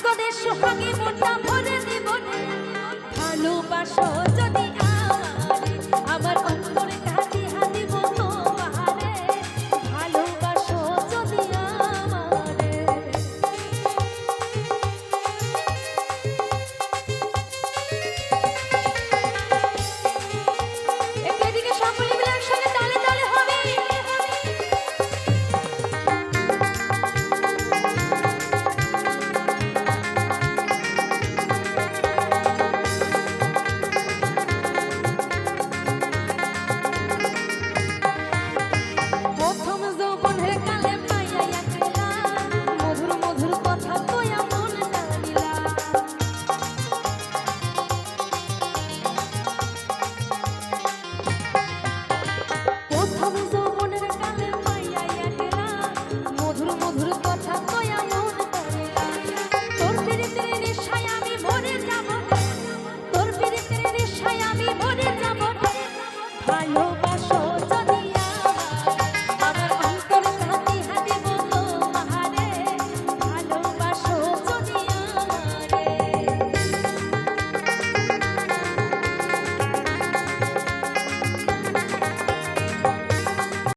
তোদের সোহাগে মনটা ভরে দিব ভালোবাসো যদি আমার অন্তরে হাতে হাতে বলো আরে ভালোবাসো যদি আমারে এদিকে সকলে মিলে একসাথে তালে তালে হবে ভালো